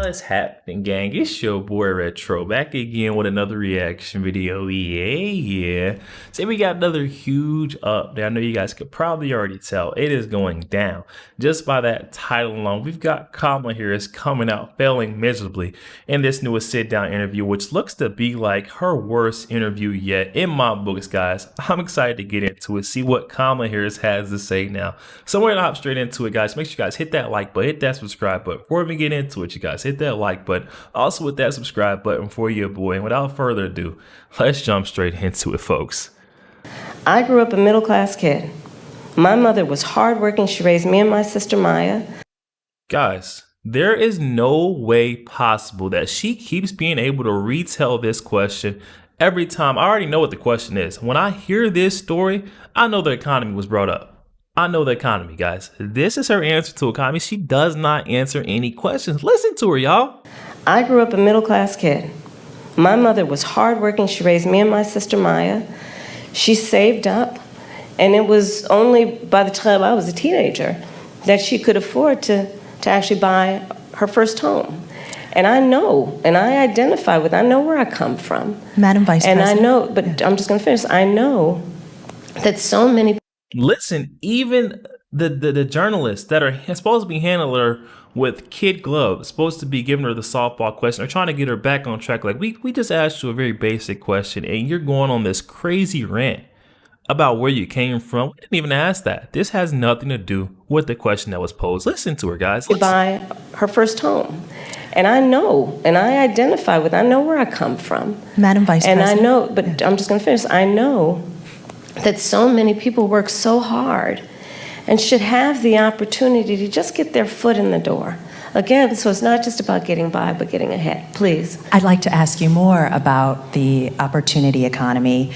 What's happening, gang? It's your boy Retro back again with another reaction video. Yeah. Say we got another huge update. I know you guys could probably already tell it is going down just by that title alone. We've got Kamala Harris coming out failing miserably in this newest sit-down interview, which looks to be like her worst interview yet in my books, guys. I'm excited to get into it, see what Kamala Harris has to say now. So we're gonna hop straight into it, guys. Make sure you guys hit that like button, hit that subscribe button. Before we get into it, you guys hit that like button, also with that subscribe button for your boy. And without further ado, let's jump straight into it, folks. I grew up a middle-class kid. My mother was hardworking. She raised me and my sister Maya. Guys, there is no way possible that she keeps being able to retell this question every time. I already know what the question is. When I hear this story, I know the economy was brought up. I know the economy, guys. This is her answer to economy. She does not answer any questions. Listen to her, y'all. I grew up a middle-class kid. My mother was hardworking. She raised me and my sister Maya. She saved up, and it was only by the time I was a teenager that she could afford to actually buy her first home. And I know, and I identify with, I know where I come from. Madam Vice President. And I know, but I'm just going to finish. I know that so many. Listen, even the journalists that are supposed to be handling her with kid gloves, supposed to be giving her the softball question, or trying to get her back on track. Like, we just asked you a very basic question, and you're going on this crazy rant about where you came from. We didn't even ask that. This has nothing to do with the question that was posed. Listen to her, guys. To buy her first home. And I know, and I identify with, I know where I come from. Madam Vice President. And I know, but I'm just going to finish. I know that so many people work so hard and should have the opportunity to just get their foot in the door. Again, so it's not just about getting by, but getting ahead. Please. I'd like to ask you more about the opportunity economy.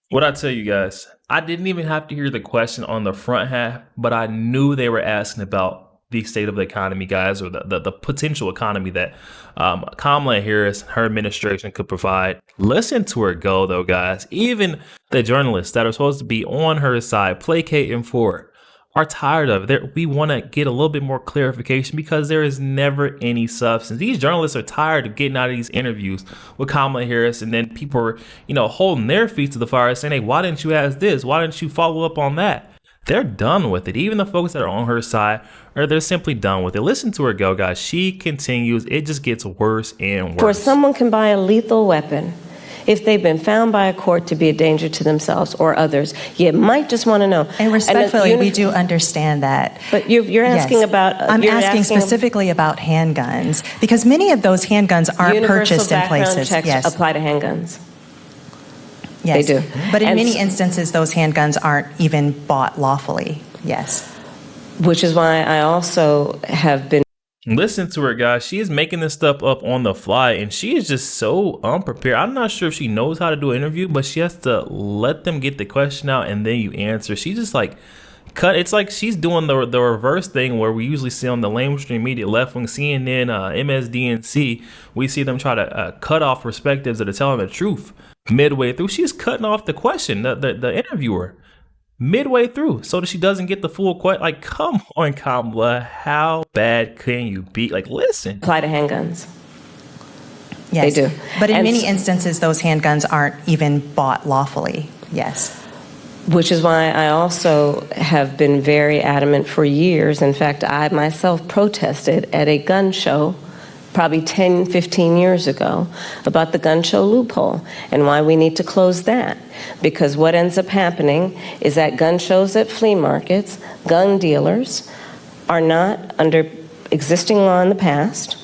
What I tell you guys, I didn't even have to hear the question on the front half, but I knew they were asking about the state of the economy, guys, or the potential economy that Kamala Harris and her administration could provide. Listen to her go, though, guys. Even the journalists that are supposed to be on her side, placating for her, are tired of it. We want to get a little bit more clarification because there is never any substance. These journalists are tired of getting out of these interviews with Kamala Harris, and then people are, holding their feet to the fire saying, hey, why didn't you ask this? Why didn't you follow up on that? They're done with it. Even the folks that are on her side, or they're simply done with it. Listen to her go, guys. She continues. It just gets worse and worse. For someone can buy a lethal weapon if they've been found by a court to be a danger to themselves or others. You might just want to know. And respectfully, we do understand that. But you're asking about... I'm asking specifically about handguns, because many of those handguns aren't purchased in places. Universal background checks apply to handguns. Yes. They do. But in many instances, those handguns aren't even bought lawfully. Yes. Which is why I also have been... Listen to her, guys. She is making this stuff up on the fly, and she is just so unprepared. I'm not sure if she knows how to do an interview, but she has to let them get the question out, and then you answer. She just it's like she's doing the reverse thing where we usually see on the mainstream media, left wing, CNN, MSDNC. We see them try to cut off perspectives that are telling the truth. Midway through, she's cutting off the question, the interviewer, midway through, so that she doesn't get the full question. Like, come on, Kamala, how bad can you be? Like, listen. Apply to handguns. Yes. They do. But in many instances, those handguns aren't even bought lawfully. Yes. Which is why I also have been very adamant for years. In fact, I myself protested at a gun show probably 10, 15 years ago about the gun show loophole and why we need to close that. Because what ends up happening is that gun shows at flea markets, gun dealers are not, under existing law in the past,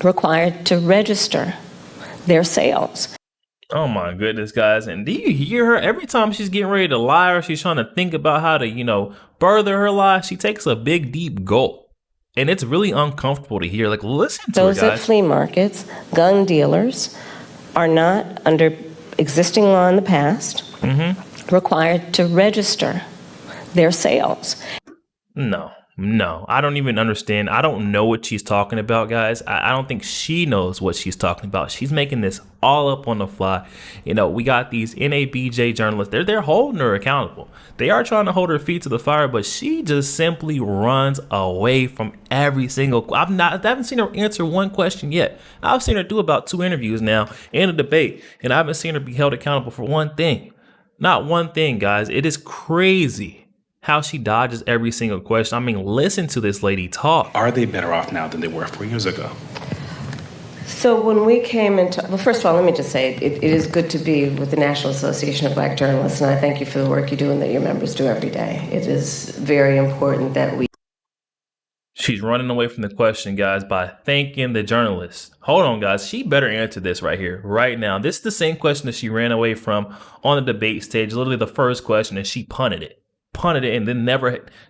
required to register their sales. Oh my goodness, guys. And do you hear her? Every time she's getting ready to lie or she's trying to think about how to, further her lie, she takes a big, deep gulp. And it's really uncomfortable to hear. Like, listen to her, guys. Those at flea markets, gun dealers are not, under existing law in the past, required to register their sales. No, No, I don't even understand. I don't know what she's talking about, guys. I don't think she knows what she's talking about. She's making this all up on the fly. We got these NABJ journalists. They're holding her accountable. They are trying to hold her feet to the fire, but she just simply runs away from every single. I haven't seen her answer one question yet. I've seen her do about 2 interviews now and a debate, and I haven't seen her be held accountable for one thing. Not one thing, guys. It is crazy how she dodges every single question. I mean, listen to this lady talk. Are they better off now than they were 4 years ago? So when we came into, well, first of all, let me just say it is good to be with the National Association of Black Journalists, and I thank you for the work you do and that your members do every day. It is very important that we. She's running away from the question, guys, by thanking the journalists. Hold on, guys. She better answer this right here, right now. This is the same question that she ran away from on the debate stage, literally the first question, and she punted it, and then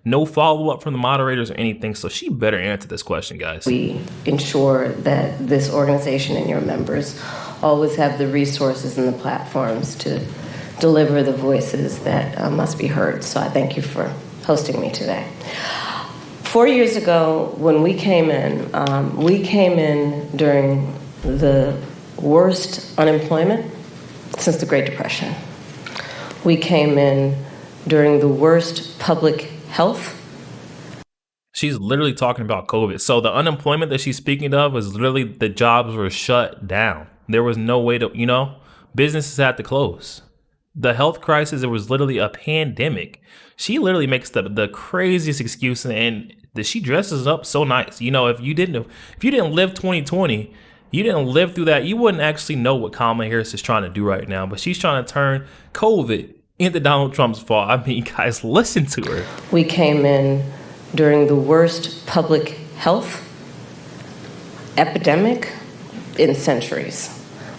no follow-up from the moderators or anything. So she better answer this question, guys. We ensure that this organization and your members always have the resources and the platforms to deliver the voices that must be heard. So I thank you for hosting me today. 4 years ago, when we came in during the worst unemployment since the Great Depression. We came in during the worst public health. She's literally talking about COVID. So the unemployment that she's speaking of was literally the jobs were shut down. There was no way to, businesses had to close. The health crisis, it was literally a pandemic. She literally makes the craziest excuse, and she dresses up so nice. If you didn't live 2020, you didn't live through that, you wouldn't actually know what Kamala Harris is trying to do right now. But she's trying to turn COVID into Donald Trump's fault. I mean, guys, listen to her. We came in during the worst public health epidemic in centuries.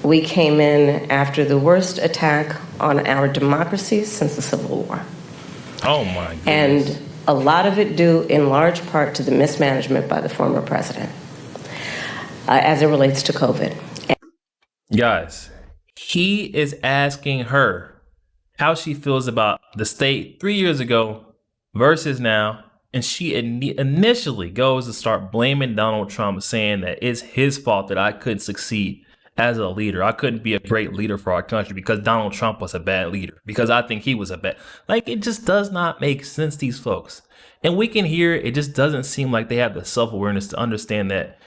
We came in after the worst attack on our democracy since the Civil War. Oh my goodness. And a lot of it due in large part to the mismanagement by the former president as it relates to COVID. Guys, he is asking her how she feels about the state 3 years ago versus now. And she initially goes to start blaming Donald Trump, saying that it's his fault that I couldn't succeed as a leader. I couldn't be a great leader for our country because Donald Trump was a bad leader, because I think he was a bad. It just does not make sense, these folks. And we can hear it just doesn't seem like they have the self-awareness to understand that,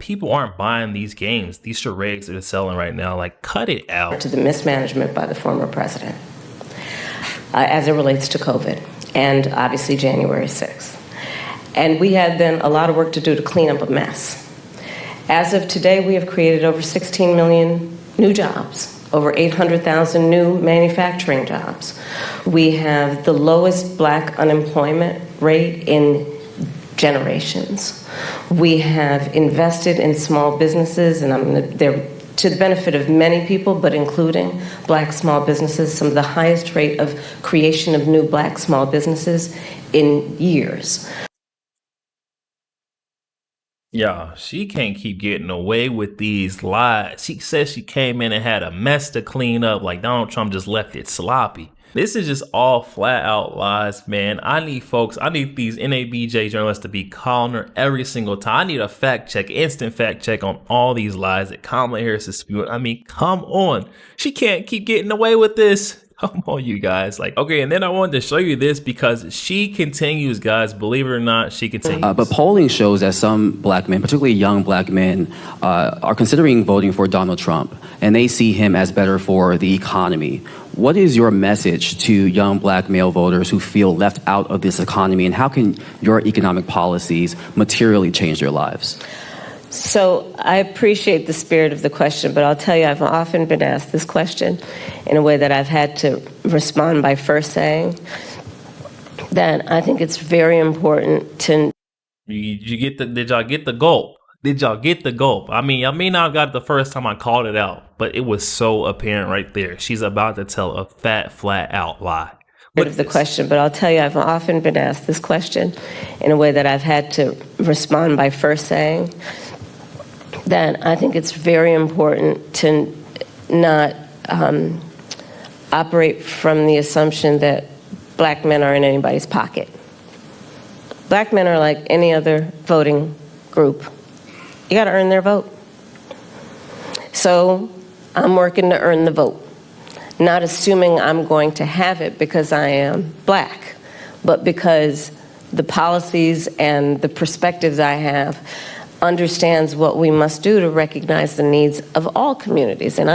people aren't buying these games, these charades that they're selling right now. Cut it out. To the mismanagement by the former president as it relates to COVID and obviously January 6th. And we had then a lot of work to do to clean up a mess. As of today, we have created over 16 million new jobs, over 800,000 new manufacturing jobs. We have the lowest Black unemployment rate in generations. We have invested in small businesses, and they're to the benefit of many people, but including Black small businesses, some of the highest rate of creation of new Black small businesses in years. Yeah, she can't keep getting away with these lies. She says she came in and had a mess to clean up, like Donald Trump just left it sloppy. This is just all flat out lies, man. I need these NABJ journalists to be calling her every single time. I need a fact check, instant fact check on all these lies that Kamala Harris is spewing. I mean, come on. She can't keep getting away with this. Come on, you guys. Okay, and then I wanted to show you this because she continues, guys. Believe it or not, she continues. But polling shows that some Black men, particularly young Black men, are considering voting for Donald Trump, and they see him as better for the economy. What is your message to young Black male voters who feel left out of this economy, and how can your economic policies materially change their lives? So I appreciate the spirit of the question, but I'll tell you, I've often been asked this question in a way that I've had to respond by first saying that I think it's very important to... Did y'all get the gulp? Did y'all get the gulp? I mean, I may not have got it the first time I called it out, but it was so apparent right there. She's about to tell a fat, flat out lie. Of the question, but I'll tell you, I've often been asked this question in a way that I've had to respond by first saying that I think it's very important to not operate from the assumption that Black men are in anybody's pocket. Black men are like any other voting group. You got to earn their vote. So I'm working to earn the vote, not assuming I'm going to have it because I am black, but because the policies and the perspectives I have understands what we must do to recognize the needs of all communities. And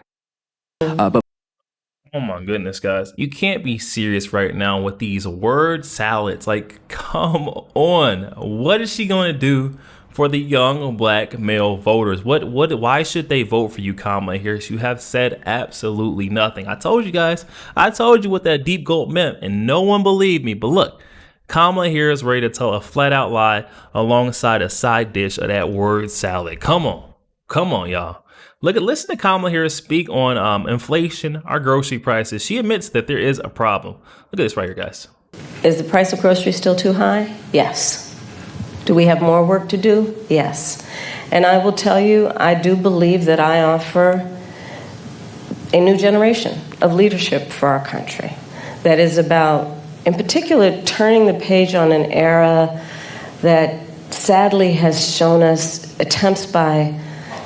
Oh my goodness, guys. You can't be serious right now with these word salads. Like, come on. What is she going to do for the young black male voters? Why should they vote for you, Kamala Harris? You have said absolutely nothing. I told you guys. I told you what that deep gulp meant, and no one believed me. But look, Kamala Harris ready to tell a flat out lie alongside a side dish of that word salad. Come on, y'all. Listen to Kamala Harris speak on inflation, our grocery prices. She admits that there is a problem. Look at this right here, guys. Is the price of groceries still too high? Yes. Do we have more work to do? Yes. And I will tell you, I do believe that I offer a new generation of leadership for our country that is about, in particular, turning the page on an era that sadly has shown us attempts by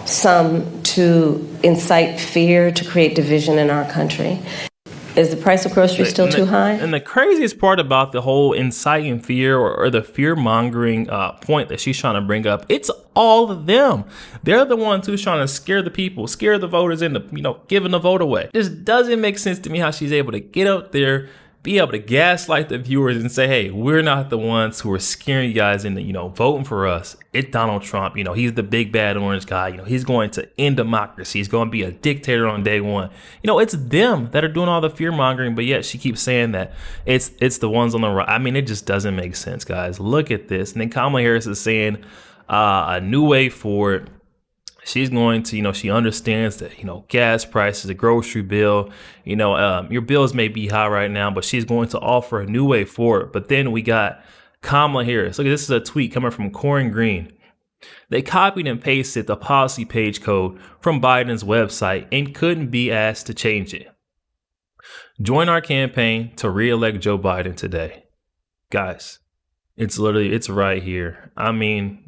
some to incite fear, to create division in our country. Is the price of groceries still too high? And the craziest part about the whole inciting fear or the fear-mongering point that she's trying to bring up, it's all of them. They're the ones who's trying to scare the people, scare the voters into, giving the vote away. This doesn't make sense to me how she's able to get up there, be able to gaslight the viewers and say, hey, we're not the ones who are scaring you guys into, voting for us. It's Donald Trump. He's the big bad orange guy. He's going to end democracy. He's going to be a dictator on day one. It's them that are doing all the fear mongering, but yet she keeps saying that it's the ones on the right. I mean, it just doesn't make sense, guys. Look at this. And then Kamala Harris is saying a new way forward. She's going to, she understands that, gas prices, a grocery bill, your bills may be high right now, but she's going to offer a new way forward. But then we got Kamala Harris. Look, this is a tweet coming from Corin Green. They copied and pasted the policy page code from Biden's website and couldn't be asked to change it. Join our campaign to re-elect Joe Biden today. Guys, it's right here. I mean,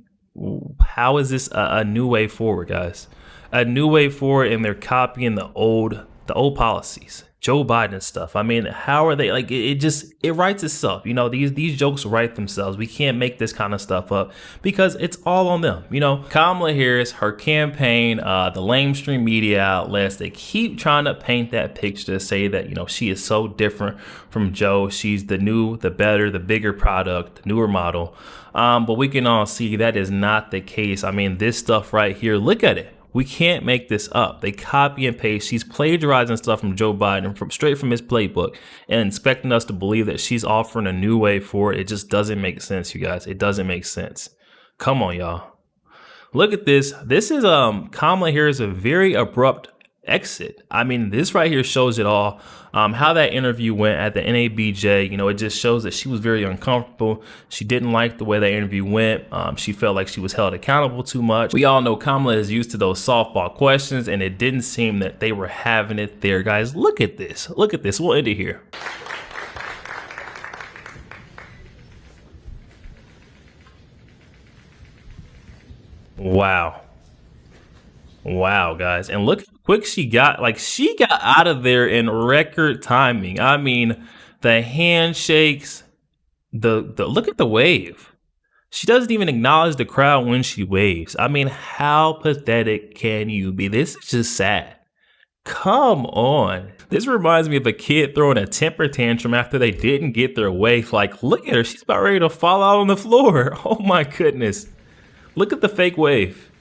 how is this a new way forward, guys? A new way forward, and they're copying the old policies, Joe Biden stuff. I mean, how are they like it writes itself. These jokes write themselves. We can't make this kind of stuff up because it's all on them. Kamala Harris, her campaign, the lamestream media outlets, they keep trying to paint that picture to say that, she is so different from Joe. She's the new, the better, the bigger product, the newer model. But we can all see that is not the case. I mean, this stuff right here, look at it. We can't make this up. They copy and paste. She's plagiarizing stuff from Joe Biden straight from his playbook and expecting us to believe that she's offering a new way forward. It just doesn't make sense, you guys. It doesn't make sense. Come on, y'all. Look at this. This is Kamala Harris, a very abrupt exit. I mean, this right here shows it all. How that interview went at the NABJ, it just shows that she was very uncomfortable. She didn't like the way that interview went. She felt like she was held accountable too much. We all know Kamala is used to those softball questions, and it didn't seem that they were having it there, guys. Look at this. Look at this. We'll end it here. Wow. Wow, guys. And look how quick she got. Like, she got out of there in record timing. I mean, the handshakes, the look at the wave. She doesn't even acknowledge the crowd when she waves. I mean, how pathetic can you be? This is just sad. Come on. This reminds me of a kid throwing a temper tantrum after they didn't get their way. Like, look at her. She's about ready to fall out on the floor. Oh, my goodness. Look at the fake wave.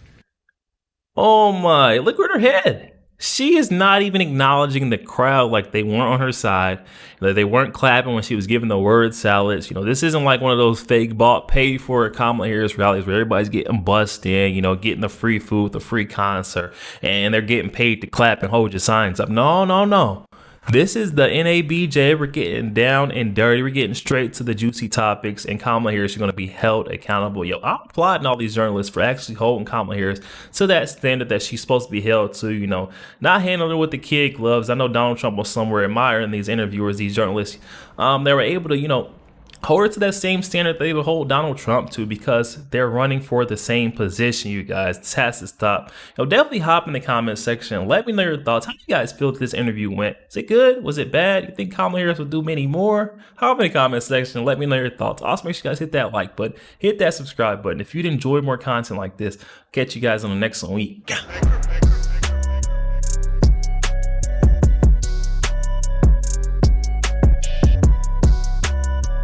Oh my, look at her head. She is not even acknowledging the crowd, like they weren't on her side, that they weren't clapping when she was giving the word salads. This isn't like one of those fake bought, paid for Kamala Harris rallies where everybody's getting bussed in, getting the free food, the free concert, and they're getting paid to clap and hold your signs up. No. This is the NABJ. We're getting down and dirty. We're getting straight to the juicy topics, and Kamala Harris is going to be held accountable. I'm applauding all these journalists for actually holding Kamala Harris to that standard that she's supposed to be held to, not handling her with the kid gloves. I know Donald Trump was somewhere admiring these interviewers, these journalists. They were able to, hold her to that same standard they would hold Donald Trump to, because they're running for the same position, you guys. This has to stop. Definitely hop in the comment section and let me know your thoughts. How do you guys feel this interview went? Is it good? Was it bad? You think Kamala Harris will do many more? Hop in the comment section and let me know your thoughts. Also, make sure you guys hit that like button, hit that subscribe button. If you'd enjoy more content like this, catch you guys on the next week.